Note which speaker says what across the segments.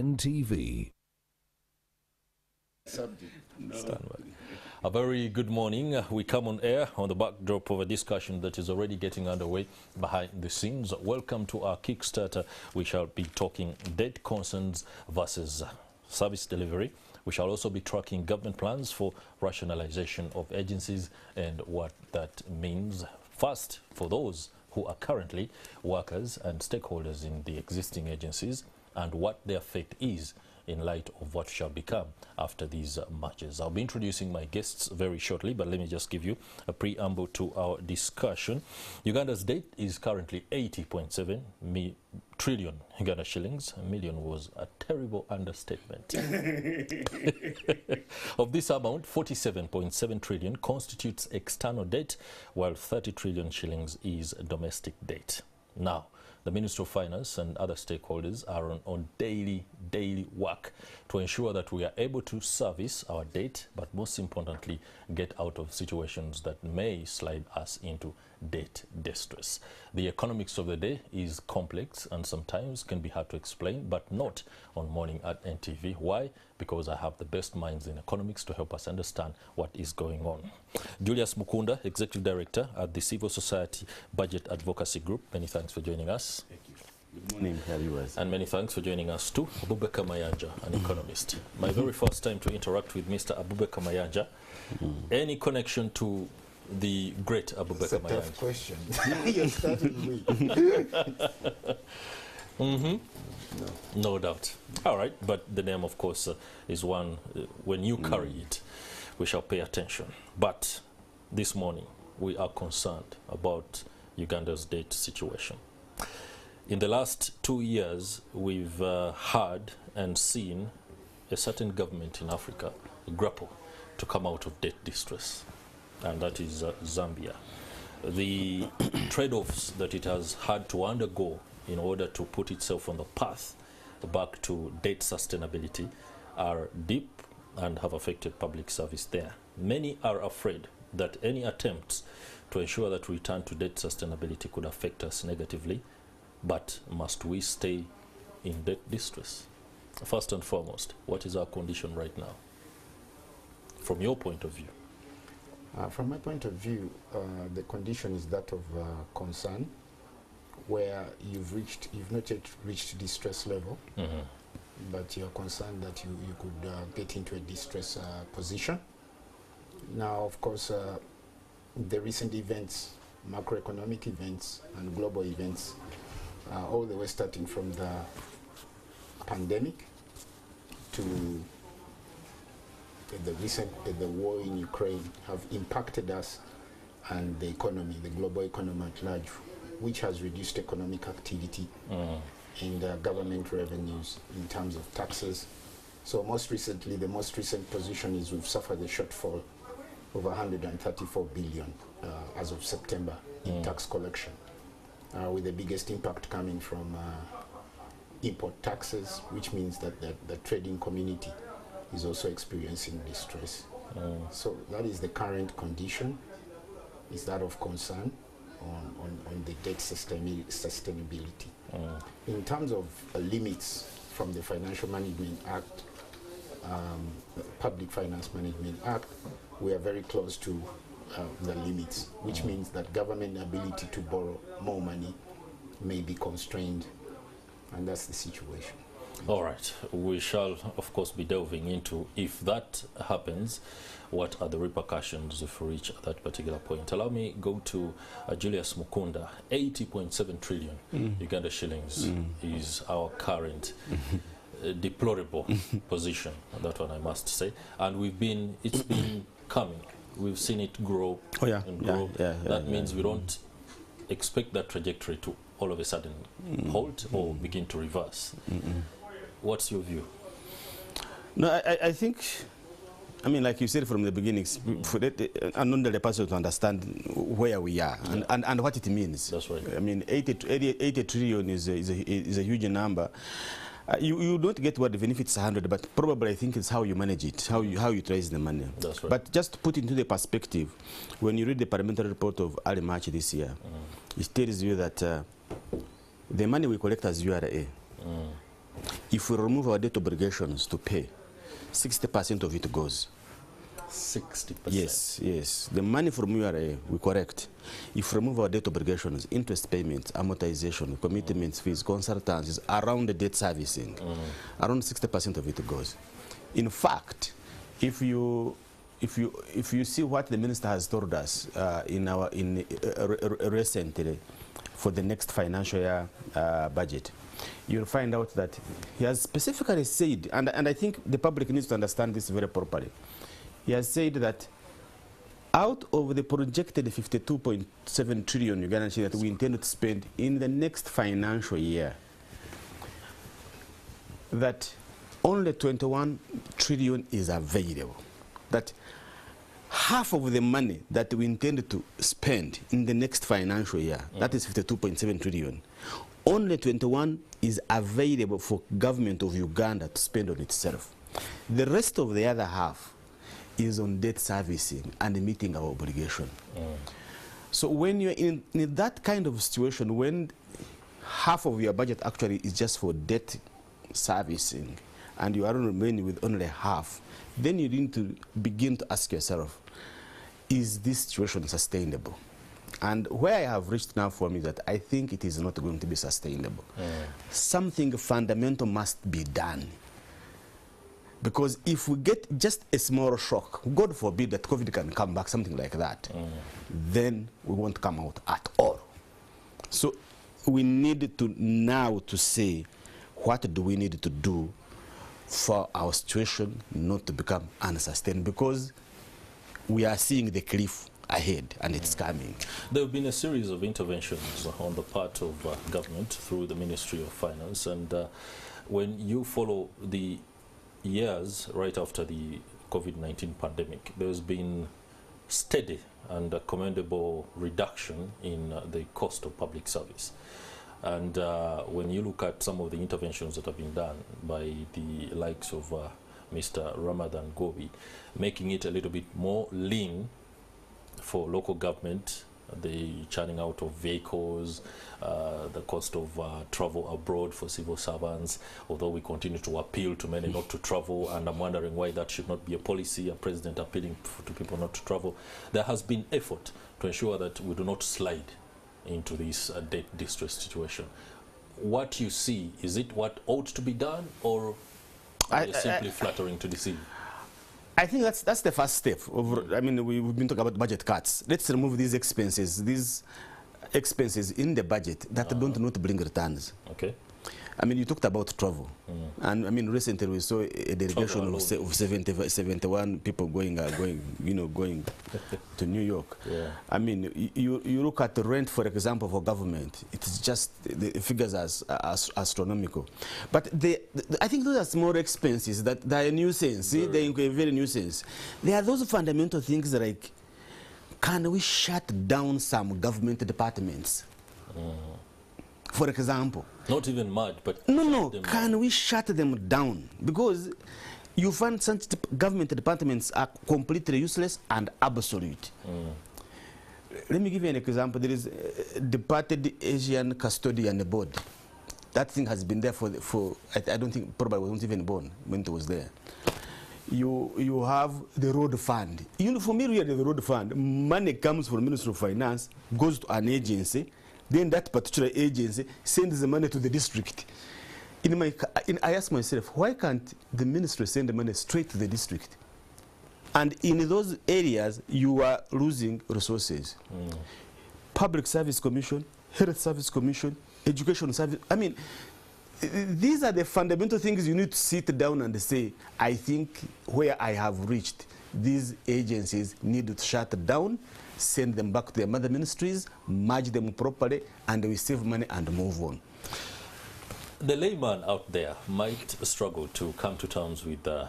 Speaker 1: NTV. A very good morning. We come on air on the backdrop of a discussion that is already getting underway behind the scenes. Welcome to our Kickstarter. We shall be talking debt concerns versus service delivery. We shall also be tracking government plans for rationalization of agencies and what that means. First, for those who are currently workers and stakeholders in the existing agencies, and what their fate is in light of what shall become after these mergers. I'll be introducing my guests very shortly, but let me just give you a preamble to our discussion. Uganda's debt is currently 80.7 trillion Uganda shillings. A million was a terrible understatement. Of this amount, 47.7 trillion constitutes external debt, while 30 trillion shillings is domestic debt. Now, the Minister of Finance and other stakeholders are on daily work to ensure that we are able to service our debt, but most importantly, get out of situations that may slide us into debt distress. The economics of the day is complex and sometimes can be hard to explain, but not on Morning at NTV. Why? Because I have the best minds in economics to help us understand what is going on. Julius Mukunda, Executive Director at the Civil Society Budget Advocacy Group. Many thanks for joining us.
Speaker 2: Thank you. Good morning, viewers.
Speaker 1: And many thanks for joining us too, Abubaker Mayanja, an economist. My very first time to interact with Mr. Abubaker Mayanja. Any connection to the great Abubaker Mayanja?
Speaker 3: That's a tough question. You're starting with.
Speaker 1: No doubt. All right, but the name, of course, is one, when you carry it, we shall pay attention. But this morning, we are concerned about Uganda's debt situation. In the last 2 years, we've heard and seen a certain government in Africa grapple to come out of debt distress, and that is Zambia. The trade-offs that it has had to undergo in order to put itself on the path back to debt sustainability are deep and have affected public service there. Many are afraid that any attempts to ensure that we return to debt sustainability could affect us negatively, but must we stay in debt distress? First and foremost, what is our condition right now, from your point of view?
Speaker 3: From my point of view, the condition is that of concern, where you've not yet reached distress level, but you're concerned that you could get into a distress position. Now, of course, the recent events, macroeconomic events and global events, all the way starting from the pandemic to the war in Ukraine, have impacted us and the economy, the global economy at large, which has reduced economic activity and government revenues in terms of taxes. So most recently, the most recent position is we've suffered a shortfall of 134 billion as of September in tax collection, with the biggest impact coming from import taxes, which means that the trading community is also experiencing distress. So that is the current condition, is that of concern on the debt sustainability. In terms of limits from the Financial Management Act, Public Finance Management Act, we are very close to the limits, which means that government ability to borrow more money may be constrained, and that's the situation.
Speaker 1: All right, we shall of course be delving into, if that happens, what are the repercussions if we reach that particular point. Allow me go to Julius Mukunda. 80.7 trillion Uganda shillings is our current deplorable position, that one I must say, and it's been coming. We've seen it grow and grow. That means we don't expect that trajectory to all of a sudden halt or begin to reverse. What's your view?
Speaker 2: No, I think, I mean, like you said from the beginning, for the person to understand where we are and what it means.
Speaker 1: That's right.
Speaker 2: I mean, 80 trillion is a huge number. You don't get what even if it's 100, but probably I think it's how you manage it, how you trace the money.
Speaker 1: That's right.
Speaker 2: But just to put into the perspective, when you read the parliamentary report of early March this year, it tells you that the money we collect as URA if we remove our debt obligations to pay, 60% of it goes.
Speaker 1: 60%?
Speaker 2: Yes. The money from URA, we correct. If we remove our debt obligations, interest payments, amortization, commitments, fees, consultancies, around the debt servicing, around 60% of it goes. In fact, if you see what the minister has told us recently for the next financial year budget, you'll find out that he has specifically said, and I think the public needs to understand this very properly. He has said that out of the projected 52.7 trillion Ugandan shillings that we intend to spend in the next financial year, that only 21 trillion is available. That half of the money that we intend to spend in the next financial year, that is 52.7 trillion, only 21 is available for government of Uganda to spend on itself. The rest of the other half is on debt servicing and meeting our obligation. So when you're in that kind of situation, when half of your budget actually is just for debt servicing and you are remaining with only half, then you need to begin to ask yourself, is this situation sustainable? And where I have reached now for me that I think it is not going to be sustainable. Something fundamental must be done. Because if we get just a small shock, God forbid that COVID can come back, something like that, then we won't come out at all. So we need to now to say, what do we need to do for our situation not to become unsustainable? Because we are seeing the cliff ahead and it's coming.
Speaker 1: There have been a series of interventions on the part of government through the Ministry of Finance, and when you follow the years right after the COVID-19 pandemic, there's been steady and commendable reduction in the cost of public service. And when you look at some of the interventions that have been done by the likes of Mr. Ramadan Gobi, making it a little bit more lean for local government, the churning out of vehicles, the cost of travel abroad for civil servants, although we continue to appeal to many not to travel, and I'm wondering why that should not be a policy, a president appealing to people not to travel. There has been effort to ensure that we do not slide into this debt distress situation. What you see, is it what ought to be done, or are you simply flattering to deceive?
Speaker 2: I think that's the first step. I mean, we've been talking about budget cuts. Let's remove these expenses in the budget that don't not bring returns.
Speaker 1: Okay.
Speaker 2: I mean, you talked about travel, and I mean, recently we saw a delegation of 71 people going to New York.
Speaker 1: Yeah.
Speaker 2: I mean, you look at the rent, for example, for government. It's just the figures are astronomical. But I think those are small expenses that they are a nuisance. See, they are a very nuisance. There are those fundamental things like, can we shut down some government departments? For example.
Speaker 1: Not even mud, but
Speaker 2: no. Can we shut them down? Because you find such government departments are completely useless and obsolete. Let me give you an example. There is a departed Asian custodian board. That thing has been there for I don't think, probably wasn't even born when it was there. You have the road fund. You know, for me, really, the road fund, money comes from the Ministry of Finance, goes to an agency. Then that particular agency sends the money to the district. I ask myself, why can't the ministry send the money straight to the district? And in those areas, you are losing resources. Public Service Commission, Health Service Commission, Education Service. I mean, these are the fundamental things you need to sit down and say, I think where I have reached, these agencies need to shut down, send them back to their mother ministries, merge them properly, and we save money and move on.
Speaker 1: The layman out there might struggle to come to terms with the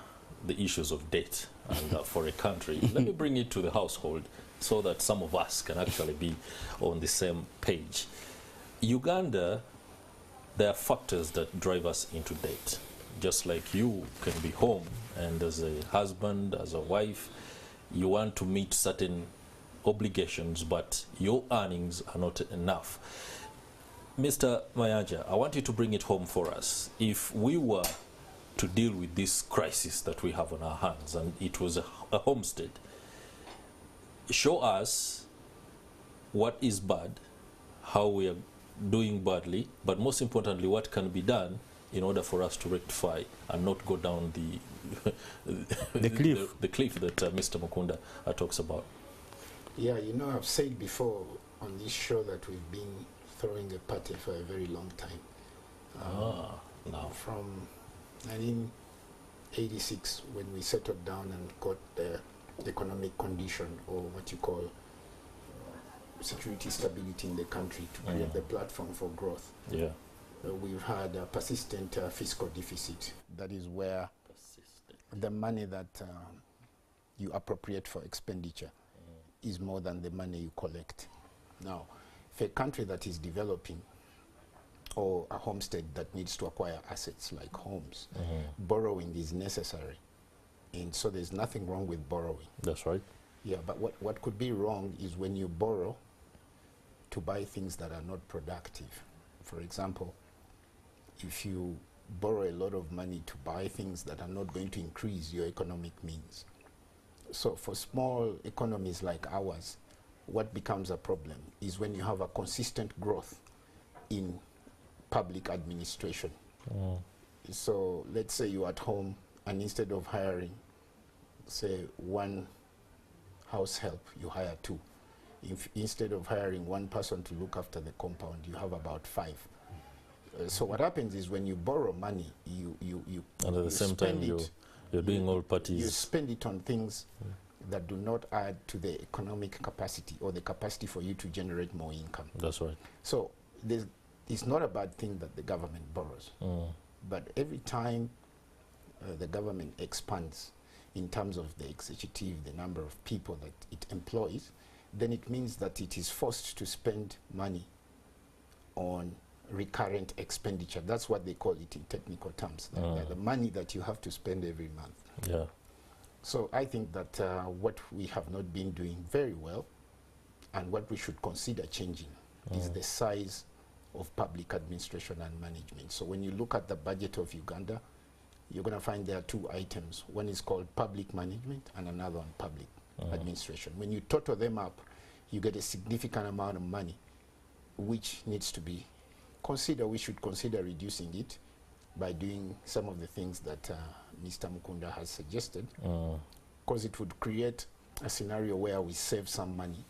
Speaker 1: issues of debt and for a country. Let me bring it to the household so that some of us can actually be on the same page. Uganda, there are factors that drive us into debt. Just like you can be home, and as a husband, as a wife, you want to meet certain obligations, but your earnings are not enough. Mr. Mayanja, I want you to bring it home for us. If we were to deal with this crisis that we have on our hands, and it was a homestead, show us what is bad, how we are doing badly, but most importantly, what can be done in order for us to rectify and not go down the
Speaker 2: cliff.
Speaker 1: the cliff that Mr. Mukunda talks about.
Speaker 3: Yeah, you know, I've said before on this show that we've been throwing a party for a very long time.
Speaker 1: Now.
Speaker 3: From 1986, when we settled down and got the economic condition, or what you call security stability in the country, to create the platform for growth.
Speaker 1: Yeah.
Speaker 3: We've had a persistent fiscal deficit. That is where the money that you appropriate for expenditure is more than the money you collect. Now, if a country that is developing, or a homestead that needs to acquire assets like homes, borrowing is necessary. And so there's nothing wrong with borrowing.
Speaker 1: That's right.
Speaker 3: Yeah, but what could be wrong is when you borrow to buy things that are not productive. For example, if you borrow a lot of money to buy things that are not going to increase your economic means. So for small economies like ours, what becomes a problem is when you have a consistent growth in public administration. So let's say you're at home, and instead of hiring, say, one house help, you hire two. If instead of hiring one person to look after the compound, you have about 5. So what happens is when you borrow money, you
Speaker 1: and at the same time you're doing all parties.
Speaker 3: You spend it on things that do not add to the economic capacity or the capacity for you to generate more income.
Speaker 1: That's right.
Speaker 3: So it's not a bad thing that the government borrows, but every time the government expands in terms of the executive, the number of people that it employs, then it means that it is forced to spend money on recurrent expenditure. That's what they call it in technical terms, the money that you have to spend every month.
Speaker 1: Yeah.
Speaker 3: So I think that what we have not been doing very well, and what we should consider changing, is the size of public administration and management. So when you look at the budget of Uganda, you're going to find there are 2 items. One is called public management and another one public administration. When you total them up, you get a significant amount of money, which needs to be considered. We should consider reducing it by doing some of the things that Mr. Mukunda has suggested, because it would create a scenario where we save some money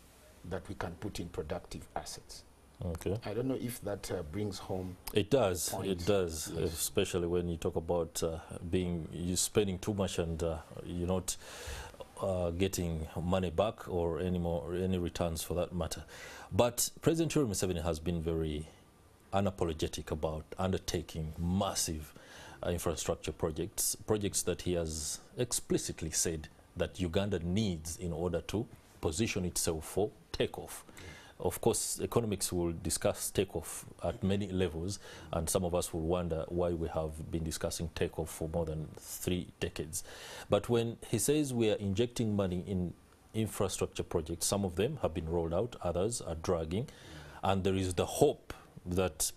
Speaker 3: that we can put in productive assets.
Speaker 1: Okay.
Speaker 3: I don't know if that brings home.
Speaker 1: It does.
Speaker 3: Point.
Speaker 1: It does, yes. Especially when you talk about you spending too much and you're not getting money back or any returns for that matter. But President Yoweri Museveni has been very unapologetic about undertaking massive infrastructure projects that he has explicitly said that Uganda needs in order to position itself for takeoff. Of course, economics will discuss takeoff at many levels, and some of us will wonder why we have been discussing takeoff for more than 3 decades. But when he says we are injecting money in infrastructure projects, some of them have been rolled out, others are dragging, and there is the hope that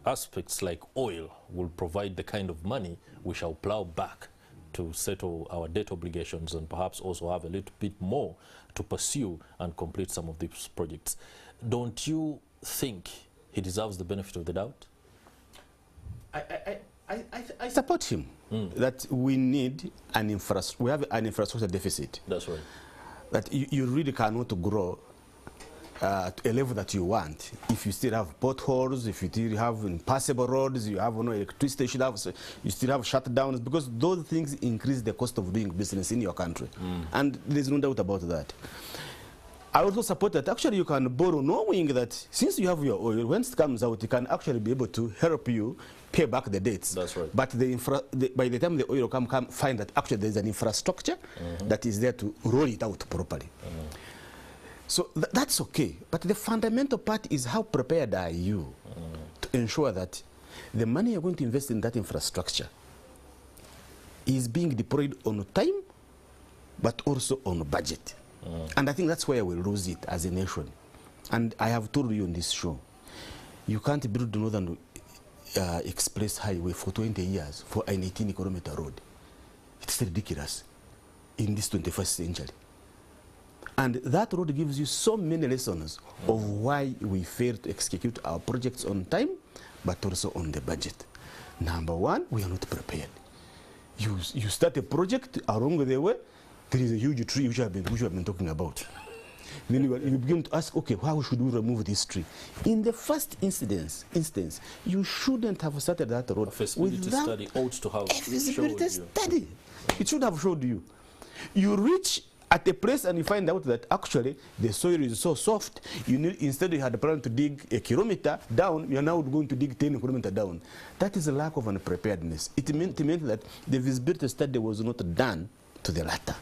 Speaker 1: aspects like oil will provide the kind of money we shall plow back to settle our debt obligations and perhaps also have a little bit more to pursue and complete some of these projects. Don't you think he deserves the benefit of the doubt?
Speaker 2: I support him that we need we have an infrastructure deficit.
Speaker 1: That's right.
Speaker 2: That you really cannot grow to a level that you want if you still have potholes, if you still have impassable roads, you have no electricity, you still have shutdowns, because those things increase the cost of doing business in your country. And there's no doubt about that. I also support that actually you can borrow knowing that since you have your oil, when it comes out, you can actually be able to help you pay back the debts.
Speaker 1: That's right.
Speaker 2: But by the time the oil come find that actually there's an infrastructure that is there to roll it out properly. So that's okay. But the fundamental part is how prepared are you to ensure that the money you're going to invest in that infrastructure is being deployed on time, but also on budget. And I think that's where we lose it as a nation. And I have told you on this show, You can't build the Northern Express Highway for 20 years for an 18-kilometer road. It's ridiculous in this 21st century. And that road gives you so many lessons of why we fail to execute our projects on time, but also on the budget. Number one, we are not prepared. You start a project, along the way, there is a huge tree which we have been talking about. Then you begin to ask, okay, how should we remove this tree? In the first instance, you shouldn't have started that road.
Speaker 1: A feasibility study ought to have
Speaker 2: a feasibility study.
Speaker 1: Yeah.
Speaker 2: It should have showed you. You reach at a place and you find out that actually the soil is so soft, instead you had planned to dig a kilometer down, you are now going to dig 10 kilometers down. That is a lack of unpreparedness. It meant that the visibility study was not done to the latter.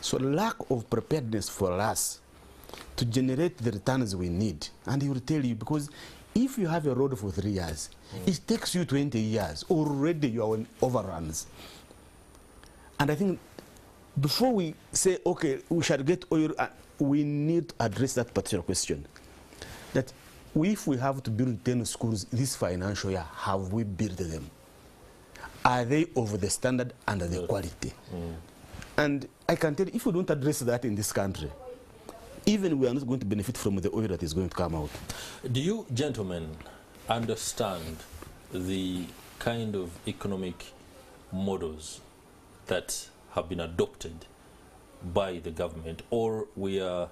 Speaker 2: So lack of preparedness for us to generate the returns we need. And he will tell you, because if you have a road for 3 years, it takes you 20 years. Already you are on overruns. And I think before we say, okay, we shall get oil, we need to address that particular question. That if we have to build 10 schools this financial year, have we built them? Are they over the standard and the quality? And I can tell you, if we don't address that in this country, even we are not going to benefit from the oil that is going to come out.
Speaker 1: Do you gentlemen understand the kind of economic models that have been adopted by the government, or we are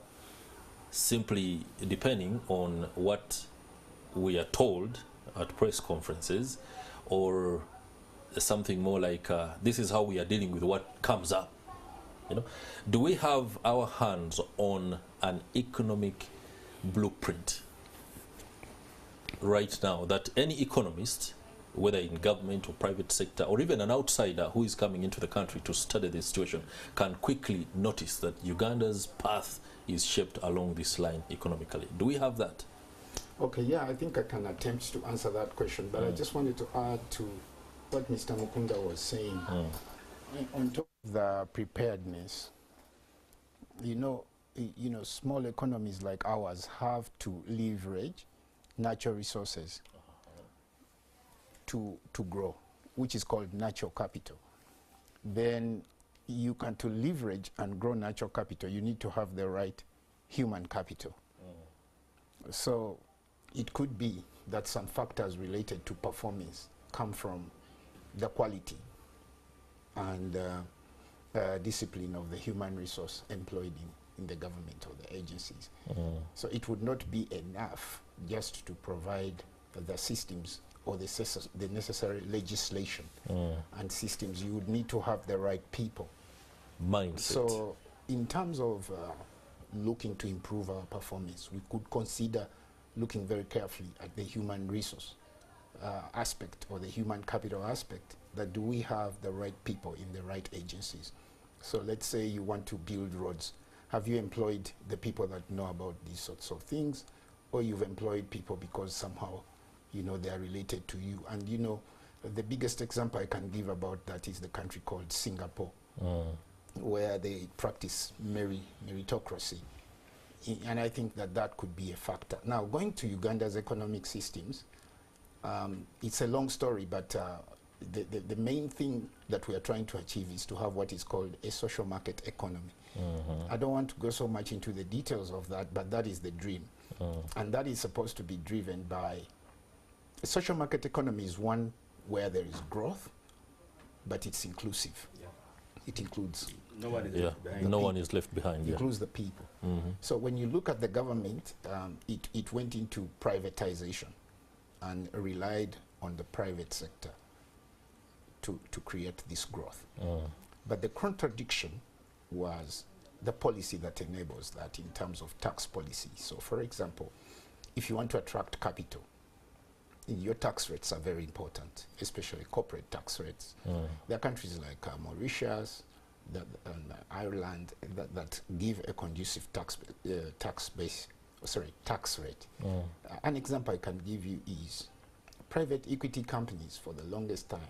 Speaker 1: simply depending on what we are told at press conferences, or something more like this is how we are dealing with what comes up? You know, do we have our hands on an economic blueprint right now that any economist, whether in government or private sector, or even an outsider who is coming into the country to study the situation, can quickly notice that Uganda's path is shaped along this line economically? Do we have that?
Speaker 3: Okay, yeah, I think I can attempt to answer that question, but I just wanted to add to what Mr. Mukunda was saying. On top of the preparedness, you know, small economies like ours have to leverage natural resources to grow, which is called natural capital. Then you can, to leverage and grow natural capital, you need to have the right human capital. So it could be that some factors related to performance come from the quality and discipline of the human resource employed in the government or the agencies. So it would not be enough just to provide the systems or the necessary legislation and systems. You would need to have the right people.
Speaker 1: Mindset.
Speaker 3: So in terms of looking to improve our performance, we could consider looking very carefully at the human resource aspect, or the human capital aspect, that do we have the right people in the right agencies? So let's say you want to build roads. Have you employed the people that know about these sorts of things, or you've employed people because somehow, you know, they are related to you? And you know, the biggest example I can give about that is the country called Singapore, where they practice meritocracy. And I think that that could be a factor. Now, going to Uganda's economic systems, it's a long story, but the main thing that we are trying to achieve is to have what is called a social market economy. I don't want to go so much into the details of that, but that is the dream. And that is supposed to be driven by a social market economy is one where there is growth, but it's inclusive. It includes
Speaker 2: no one is left behind.
Speaker 1: No one is left behind.
Speaker 3: Includes the people. So when you look at the government, it went into privatization and relied on the private sector to create this growth. But the contradiction was the policy that enables that in terms of tax policy. So for example, if you want to attract capital, your tax rates are very important, especially corporate tax rates. There are countries like Mauritius and Ireland that give a conducive tax rate. An example I can give you is private equity companies for the longest time,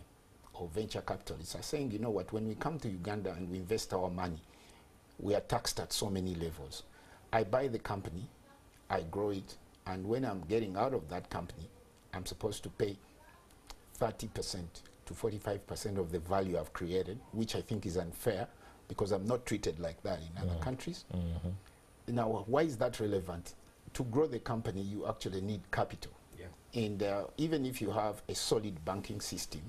Speaker 3: or venture capitalists, are saying, you know what, when we come to Uganda and we invest our money, we are taxed at so many levels. I buy the company, I grow it, And when I'm getting out of that company, I'm supposed to pay 30% to 45% of the value I've created, which I think is unfair because I'm not treated like that in other countries. Now, why is that relevant? To grow the company, you actually need capital. Yeah. And even if you have a solid banking system,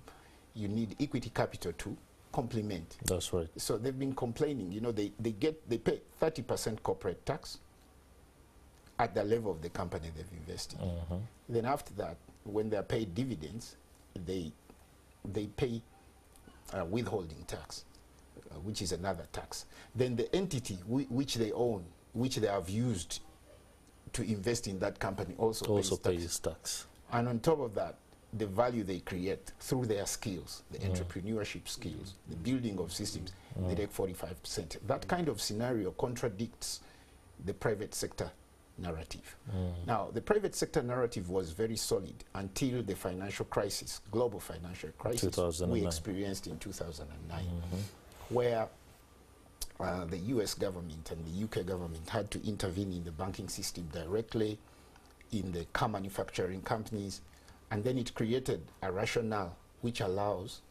Speaker 3: you need equity capital to complement.
Speaker 1: That's right.
Speaker 3: So they've been complaining, you know, they pay 30% corporate tax at the level of the company they've invested. Then after that, when they're paid dividends, they pay withholding tax, which is another tax. Then the entity which they own, which they have used to invest in that company also pays tax. And on top of that, the value they create through their skills, the entrepreneurship skills, the building of systems, they take 45%. That kind of scenario contradicts the private sector narrative. Now, the private sector narrative was very solid until the financial crisis, global financial crisis we experienced in 2009, where the US government and the UK government had to intervene in the banking system directly, in the car manufacturing companies, and then it created a rationale which allows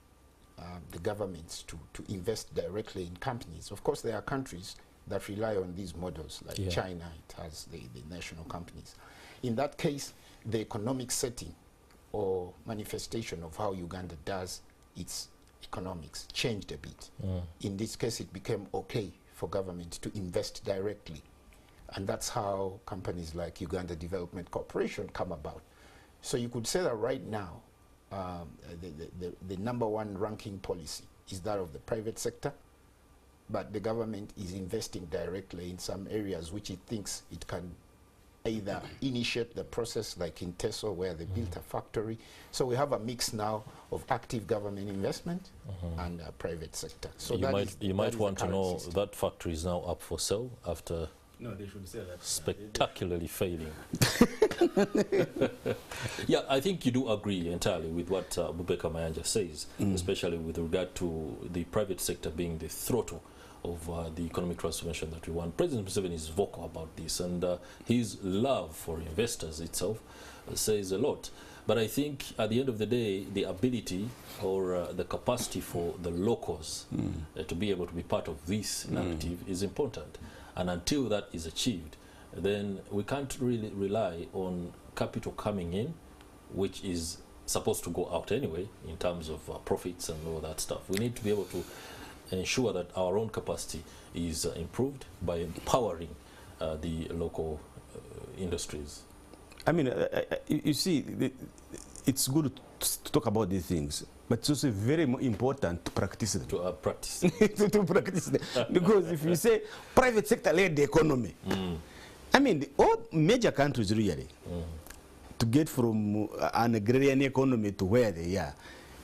Speaker 3: the governments to invest directly in companies. Of course, there are countries that rely on these models, like China, it has the national companies. In that case, the economic setting or manifestation of how Uganda does its economics changed a bit. In this case, it became okay for government to invest directly. And that's how companies like Uganda Development Corporation come about. So you could say that right now, the number one ranking policy is that of the private sector, but the government is investing directly in some areas which it thinks it can either initiate the process, like in Teso, where they built a factory. So we have a mix now of active government investment and private sector. So
Speaker 1: you might want to know that factory is now up for sale after
Speaker 2: they should say that
Speaker 1: spectacularly failing. Yeah, I think you do agree entirely with what Abubaker Mayanja says, especially with regard to the private sector being the throttle of the economic transformation that we want. President Museveni is vocal about this, and his love for investors itself says a lot. But I think at the end of the day, the ability or the capacity for the locals to be able to be part of this narrative is important. And until that is achieved, then we can't really rely on capital coming in, which is supposed to go out anyway in terms of profits and all that stuff. We need to be able to ensure that our own capacity is improved by empowering the local industries.
Speaker 2: I mean, you see, it's good to talk about these things, but it's also very important to practice them.
Speaker 1: To practice.
Speaker 2: to practice them. Because if you say private sector-led economy, I mean, all major countries really, to get from an agrarian economy to where they are,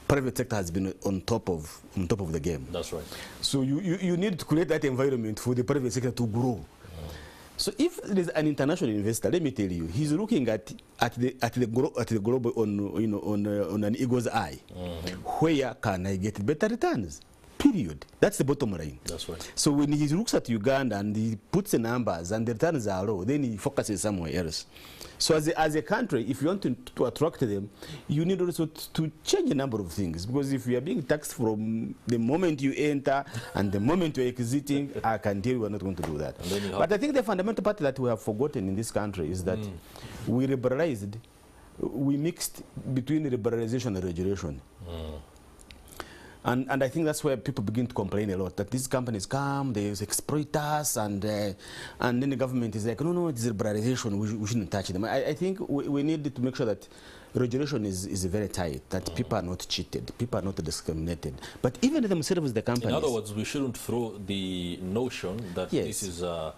Speaker 2: private sector has been on top of the game.
Speaker 1: That's right.
Speaker 2: So you need to create that environment for the private sector to grow. So if there is an international investor, let me tell you, he's looking at the global on an eagle's eye. Where can I get better returns? Period. That's the bottom line.
Speaker 1: That's right.
Speaker 2: So when he looks at Uganda and he puts the numbers and the returns are low, then he focuses somewhere else. So as a country, if you want to attract them, you need also to change a number of things. Because if you are being taxed from the moment you enter and the moment you're exiting, I can tell you we're not going to do that. But I think the fundamental part that we have forgotten in this country is that we mixed between liberalization and regulation. And I think that's where people begin to complain a lot, that these companies come, they exploit us, and then the government is like, no, it's liberalization, we shouldn't touch them. I think we need to make sure that regulation is very tight, that people are not cheated, people are not discriminated. But even themselves, the companies...
Speaker 1: In other words, we shouldn't throw the notion that this is a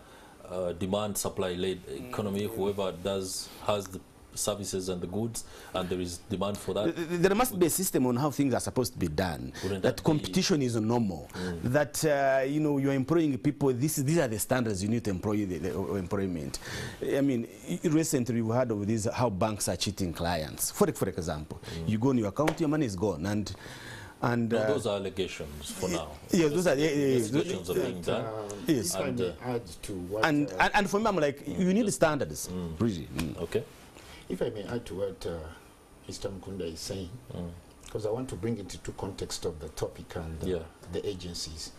Speaker 1: demand-supply-led economy. Whoever has the services and the goods, and there is demand for that.
Speaker 2: There must be a system on how things are supposed to be done. That competition is normal. That you're employing people. These are the standards you need to employ the employment. I mean, recently we heard of this, how banks are cheating clients. For example, you go on your account, your money is gone, and And
Speaker 1: no, those are allegations for now.
Speaker 2: Yes, those are
Speaker 1: investigations are being done.
Speaker 2: Yes.
Speaker 3: If I may add to what...
Speaker 2: And for me, I'm like, you need standards, really.
Speaker 1: Okay.
Speaker 3: If I may add to what Mr. Mukunda is saying, because I want to bring it into context of the topic and the agencies.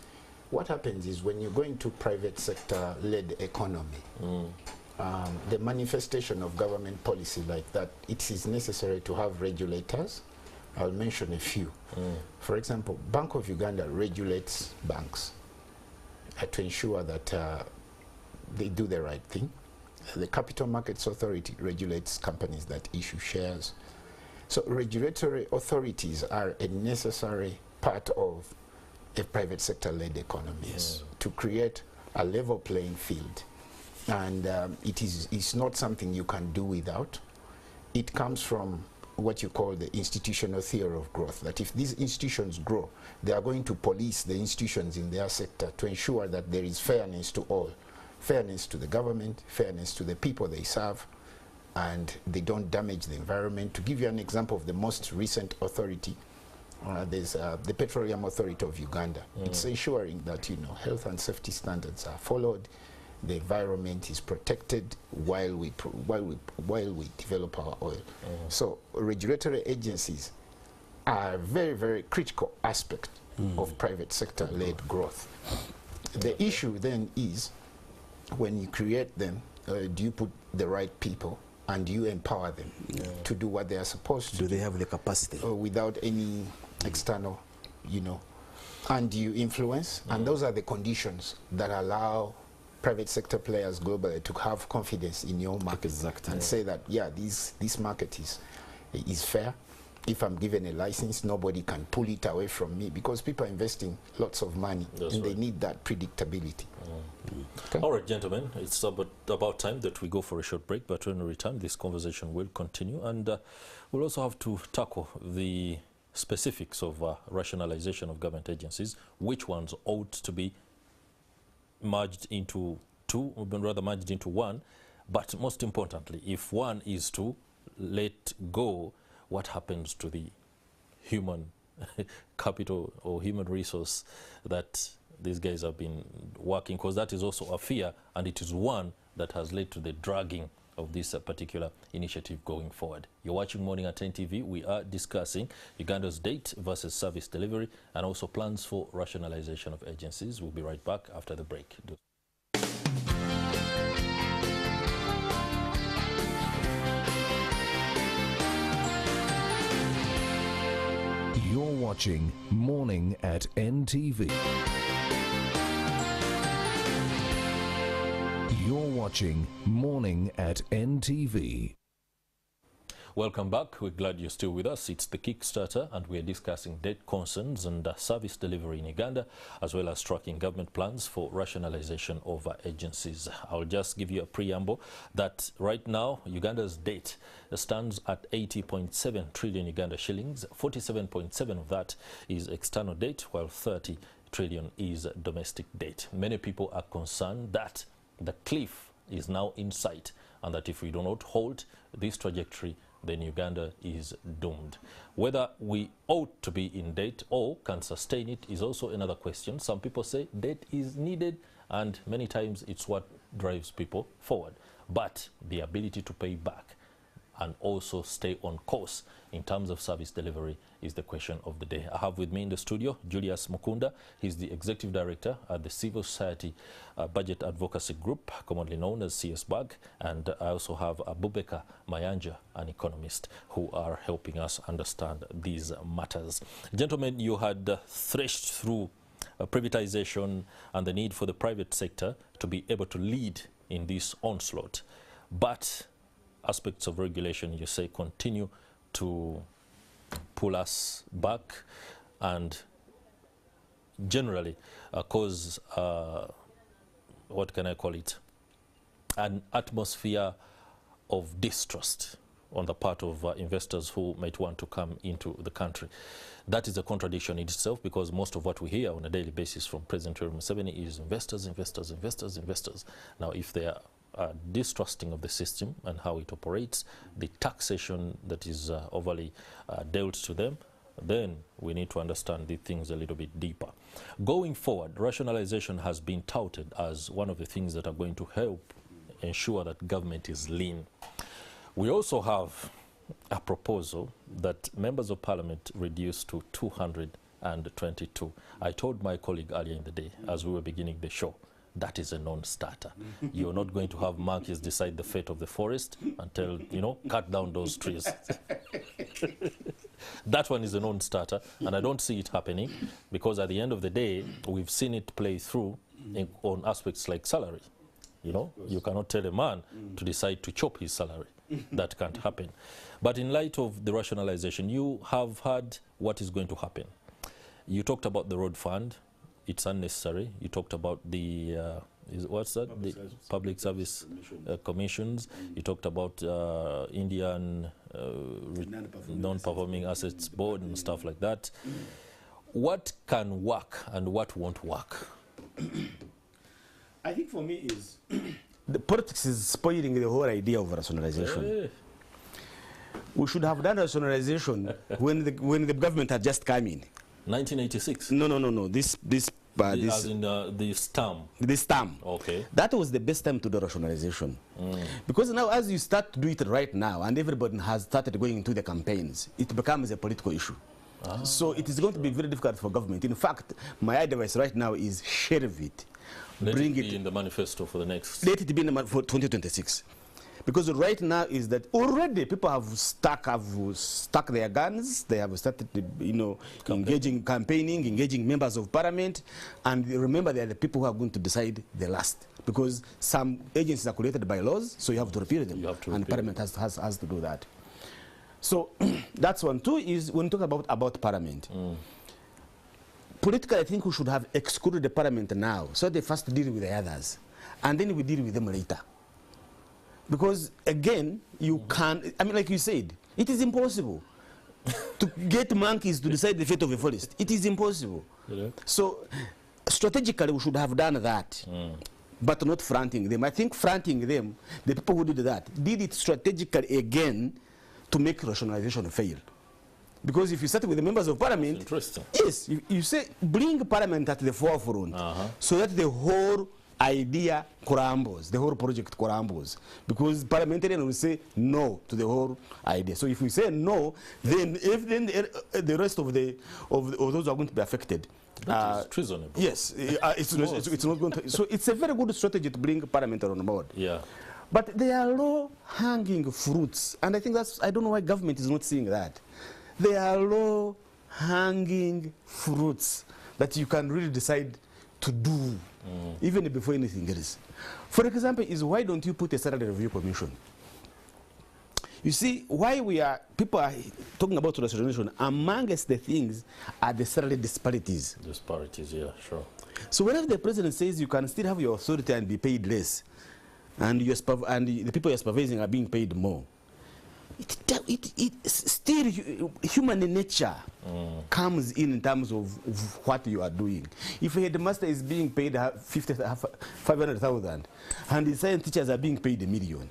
Speaker 3: What happens is when you go into private sector-led economy, the manifestation of government policy like that, it is necessary to have regulators. I'll mention a few. For example, Bank of Uganda regulates banks to ensure that they do the right thing. The Capital Markets Authority regulates companies that issue shares. So regulatory authorities are a necessary part of a private sector-led economy to create a level playing field. And it's not something you can do without. It comes from what you call the institutional theory of growth, that if these institutions grow, they are going to police the institutions in their sector to ensure that there is fairness to all. Fairness to the government, fairness to the people they serve, and they don't damage the environment. To give you an example of the most recent authority, there's the Petroleum Authority of Uganda. It's ensuring that, you know, health and safety standards are followed, the environment is protected while we develop our oil. So regulatory agencies are a very, very critical aspect of private sector-led growth. The issue then is, when you create them, do you put the right people and do you empower them to do what they are supposed to do?
Speaker 2: Do they have the capacity?
Speaker 3: Without any external, you know, and do you influence? And those are the conditions that allow private sector players globally to have confidence in your market and say that, yeah, this market is fair. If I'm given a license, nobody can pull it away from me, because people are investing lots of money and they need that predictability. Okay.
Speaker 1: All right, gentlemen, it's about time that we go for a short break, but when we return, this conversation will continue, and we'll also have to tackle the specifics of rationalization of government agencies, which ones ought to be merged into two, or rather merged into one, but most importantly, if one is to let go, what happens to the human capital or human resource that these guys have been working? Because that is also a fear, and it is one that has led to the dragging of this particular initiative going forward. You're watching Morning at 10 TV. We are discussing Uganda's debt versus service delivery, and also plans for rationalization of agencies. We'll be right back after the break.
Speaker 4: You're watching Morning at NTV. You're watching Morning at NTV.
Speaker 1: Welcome back. We're glad you're still with us. It's the Kickstarter, and we're discussing debt concerns and service delivery in Uganda, as well as tracking government plans for rationalization of agencies. I'll just give you a preamble that right now Uganda's debt stands at 80.7 trillion Uganda shillings. 47.7 of that is external debt, while 30 trillion is domestic debt. Many people are concerned that the cliff is now in sight, and that if we do not hold this trajectory, then Uganda is doomed. Whether we ought to be in debt or can sustain it is also another question. Some people say debt is needed, and many times it's what drives people forward. But the ability to pay back and also stay on course in terms of service delivery is the question of the day. I have with me in the studio Julius Mukunda. He's the Executive Director at the Civil Society Budget Advocacy Group, commonly known as CSBAG, and I also have Abubaker Mayanja, an economist, who are helping us understand these matters. Gentlemen, you had threshed through privatization and the need for the private sector to be able to lead in this onslaught, but aspects of regulation, you say, continue to pull us back and generally cause, what can I call it, an atmosphere of distrust on the part of investors who might want to come into the country. That is a contradiction in itself, because most of what we hear on a daily basis from President Yoweri Museveni is investors, investors, investors, investors. Now, if they are distrusting of the system and how it operates, the taxation that is overly dealt to them, then we need to understand these things a little bit deeper. Going forward, rationalization has been touted as one of the things that are going to help ensure that government is lean. We also have a proposal that members of parliament reduce to 222. I told my colleague earlier in the day, as we were beginning the show, that is a non-starter. You're not going to have monkeys decide the fate of the forest until, you know, cut down those trees. That one is a non-starter, and I don't see it happening, because at the end of the day, we've seen it play through on aspects like salary. You know, you cannot tell a man to decide to chop his salary. That can't happen. But in light of the rationalization, you have heard what is going to happen. You talked about the road fund. It's unnecessary. You talked about the, what's that? Public service commissions. You talked about Indian non-performing assets board and stuff like that. What can work and what won't work?
Speaker 2: I think for me is the politics is spoiling the whole idea of rationalization.
Speaker 1: Hey.
Speaker 2: We should have done rationalization when the government had just come in.
Speaker 1: 1986.
Speaker 2: No. This
Speaker 1: as in the stamp.
Speaker 2: This term.
Speaker 1: Okay.
Speaker 2: That was the best time to do rationalization. Because now, as you start to do it right now, and everybody has started going into the campaigns, it becomes a political issue. So it is going to be very difficult for government. In fact, my advice right now is shelve it.
Speaker 1: Bring it in the manifesto for the next.
Speaker 2: Let it be in the for 2026. Because right now is that already people have stuck their guns. They have started, you know, campaigning, engaging members of parliament, and remember they are the people who are going to decide the last. Because some agencies are created by laws, so you have to repeal them, and parliament has to do that. So that's one. Two is when we talk about parliament. Politically, I think we should have excluded the parliament now, so they first deal with the others, and then we deal with them later. Because again, you can't, I mean, like you said, it is impossible to get monkeys to decide the fate of a forest. It is impossible. Yeah. So strategically, we should have done that, but not fronting them. I think fronting them, the people who did that, did it strategically again to make rationalization fail. Because if you start with the members of parliament,
Speaker 1: interesting.
Speaker 2: Yes, you say bring parliament at the forefront, so that the whole idea crumbles, the whole project crumbles. Because parliamentarians will say no to the whole idea. So if we say no, then the rest of those who are going to be affected.
Speaker 1: That is treasonable.
Speaker 2: Yes, it's not going to. So it's a very good strategy to bring parliament on board.
Speaker 1: Yeah.
Speaker 2: But they are low-hanging fruits, and I think I don't know why government is not seeing that. They are low-hanging fruits that you can really decide to do, even before anything else. For example, is why don't you put a salary review commission? You see, why people are talking about rationalization, amongst the things are the salary disparities.
Speaker 1: Disparities, yeah, sure.
Speaker 2: So whenever the president says you can still have your authority and be paid less, and the people you're supervising are being paid more, it's still human nature comes in terms of what you are doing. If a headmaster is being paid 500,000 and the science teachers are being paid $1 million,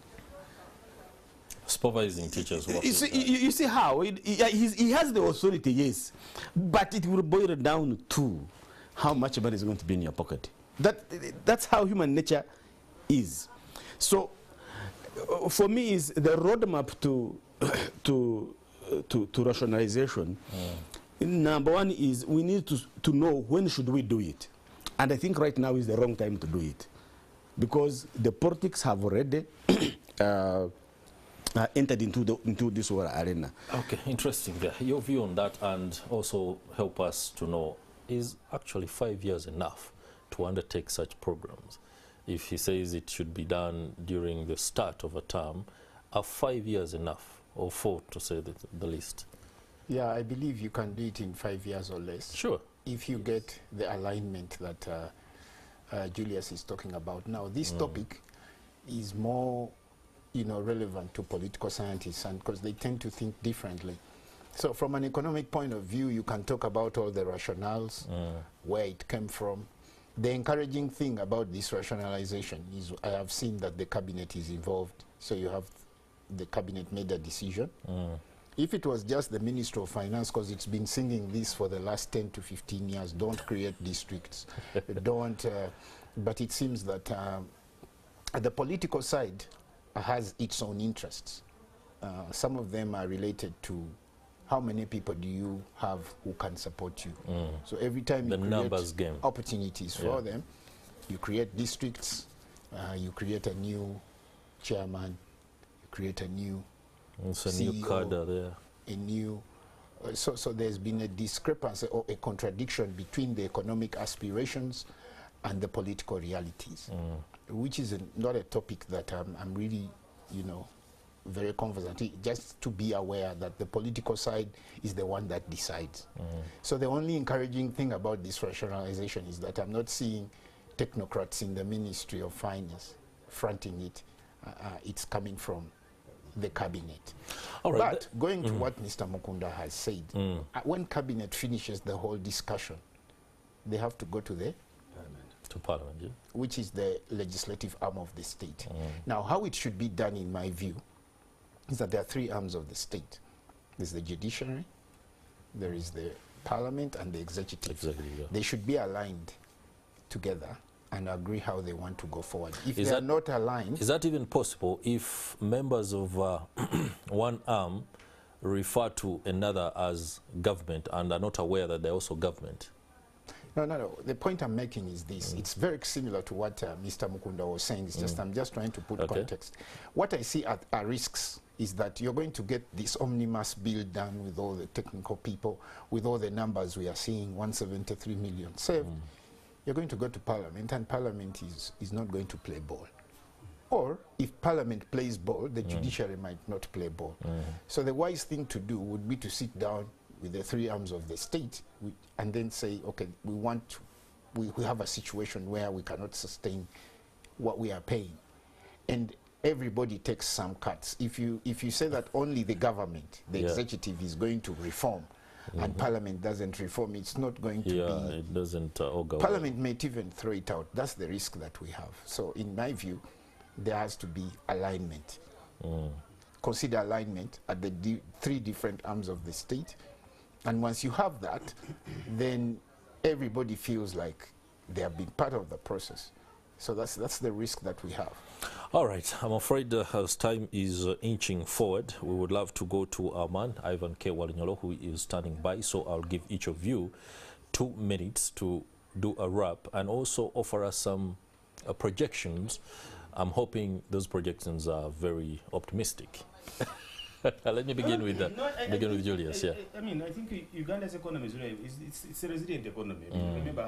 Speaker 1: supervising teachers work.
Speaker 2: You see how he has the authority, yes, but it will boil down to how much money is going to be in your pocket. That's how human nature is. So for me, is the roadmap to rationalization. Number one is we need to know when should we do it, and I think right now is the wrong time to do it, because the politics have already entered into this whole arena. Okay,
Speaker 1: interesting there. Your view on that, and also help us to know, is actually 5 years enough to undertake such programs? If he says it should be done during the start of a term, are 5 years enough, or 4 to say the least?
Speaker 3: Yeah, I believe you can do it in 5 years or less.
Speaker 1: Sure.
Speaker 3: If you get the alignment that Julius is talking about. Now, this topic is more, relevant to political scientists, and because they tend to think differently. So from an economic point of view, you can talk about all the rationales, where it came from. The encouraging thing about this rationalization is I have seen that the cabinet is involved. So you have the cabinet made a decision. If it was just the Ministry of Finance, because it's been singing this for the last 10 to 15 years, don't create districts, don't, but it seems that the political side has its own interests. Some of them are related to how many people do you have who can support you. So every time you create opportunities for them, you create districts, you create a new chairman, you create a new
Speaker 1: it's a
Speaker 3: CEO,
Speaker 1: new cadre there.
Speaker 3: a new, so there's been a discrepancy or a contradiction between the economic aspirations and the political realities, which is not a topic that I'm really, you know, very conversant. Just to be aware that the political side is the one that decides. So the only encouraging thing about this rationalization is that I'm not seeing technocrats in the Ministry of Finance fronting it. It's coming from the cabinet. All right, but going to what Mr. Mukunda has said, when cabinet finishes the whole discussion, they have to go to the
Speaker 1: Parliament, yeah.
Speaker 3: Which is the legislative arm of the state. Now, how it should be done, in my view, is that there are three arms of the state. There's the judiciary, there is the parliament, and the executive. They should be aligned together and agree how they want to go forward. If they are not aligned...
Speaker 1: Is that even possible if members of one arm refer to another as government and are not aware that they're also government?
Speaker 3: No. The point I'm making is this. It's very similar to what Mr. Mukunda was saying. It's just I'm just trying to put context. What I see are risks is that you're going to get this omnibus bill done with all the technical people, with all the numbers we are seeing, 173 million saved. You're going to go to Parliament, and Parliament is not going to play ball. Or if Parliament plays ball, the judiciary might not play ball. So the wise thing to do would be to sit down with the three arms of the state and then say, okay, we have a situation where we cannot sustain what we are paying. And everybody takes some cuts. If you say that only the government, the executive is going to reform, and Parliament doesn't reform, it's not going to be...
Speaker 1: it doesn't all go
Speaker 3: Parliament may even throw it out. That's the risk that we have. So in my view, there has to be alignment. Consider alignment at the three different arms of the state. And once you have that, then everybody feels like they have been part of the process. So that's the risk that we have.
Speaker 1: All right, I'm afraid as time is inching forward, we would love to go to our man, Ivan K. Walinyolo, who is standing by. So I'll give each of you 2 minutes to do a wrap and also offer us some projections. I'm hoping those projections are very optimistic. Let me begin with with Julius.
Speaker 5: I mean, I think Uganda's economy is a resilient economy. Remember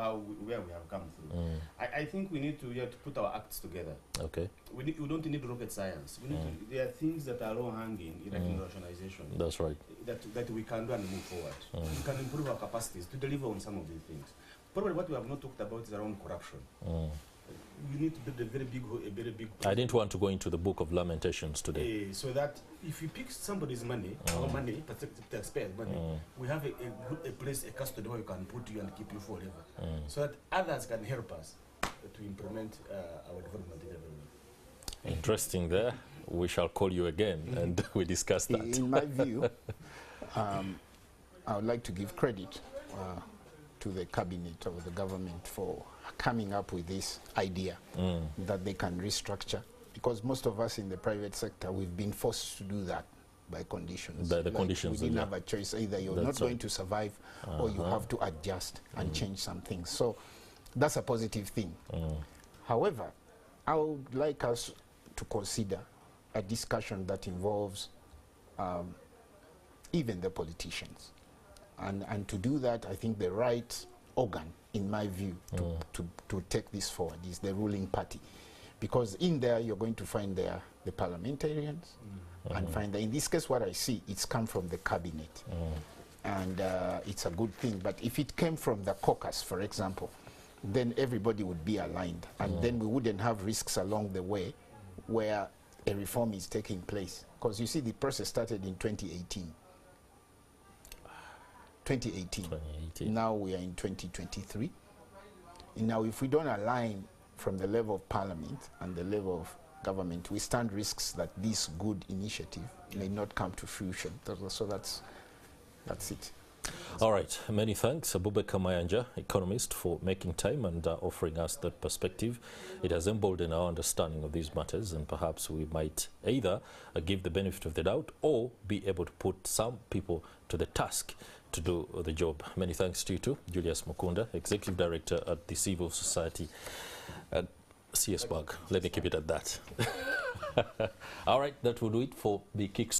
Speaker 5: where we have come through. I think we need to put our acts together.
Speaker 1: Okay.
Speaker 5: We don't need rocket science. We need to, there are things that are low hanging in rationalization.
Speaker 1: That's right.
Speaker 5: That we can do and move forward. We can improve our capacities to deliver on some of these things. Probably what we have not talked about is around corruption. You need to build a very big.
Speaker 1: I didn't want to go into the book of lamentations today.
Speaker 5: So that if you pick somebody's money, our money, taxpayers' money, we have a place, a custody where you can put you and keep you forever, so that others can help us to implement our development.
Speaker 1: Interesting there. We shall call you again and we discuss that.
Speaker 3: In my view, I would like to give credit to the cabinet or the government for coming up with this idea that they can restructure, because most of us in the private sector, we've been forced to do that by conditions.
Speaker 1: By the conditions.
Speaker 3: We didn't have a choice. Either you're not going to survive or you have to adjust and change some things. So that's a positive thing. However, I would like us to consider a discussion that involves even the politicians. And to do that, I think the right organ, in my view, to take this forward is the ruling party. Because in there, you're going to find there the parliamentarians, and find that in this case, what I see, it's come from the cabinet. And it's a good thing. But if it came from the caucus, for example, then everybody would be aligned. And then we wouldn't have risks along the way where a reform is taking place. Because you see, the process started in 2018. 2018. Now we are in 2023. And now if we don't align from the level of parliament and the level of government, we stand risks that this good initiative may not come to fruition. So that's it.
Speaker 1: All right, many thanks, Abubaker Mayanja, Economist, for making time and offering us that perspective. It has emboldened our understanding of these matters, and perhaps we might either give the benefit of the doubt or be able to put some people to the task to do the job. Many thanks to you too, Julius Mukunda, Executive Director at the Civil Society at CSBAG. Let me keep it at that. All right, that will do it for the Kick